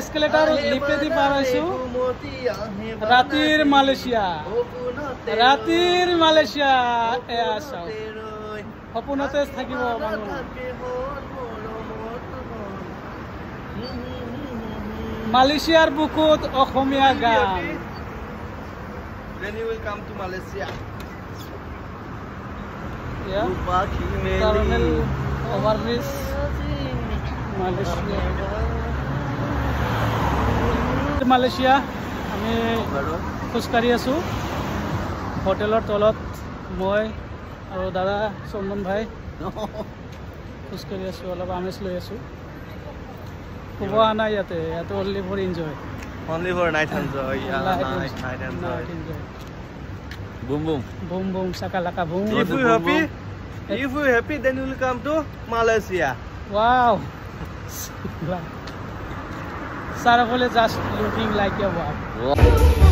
escalator लिपेदी पाराइछु रातिर मालয়েশিয়া एया चाও सपनते থাকিব মানুহ মালয়েশিয়ার বুকুত অসমীয়া গান When you will come to Malaysia yeah Terminal overbridge Malaysia Malaysia আমি খুশকাৰি আছো হোটেলৰ তলত মই আৰু দাদা চন্দন ভাই খুশকাৰি আছো অলপ আমেজ লৈ আছো খুব আনা ইয়াতে only for enjoy night enjoy night enjoy boom boom shakalaka boom if you happy then you will come to Malaysia wow Sarafole just looking like a wow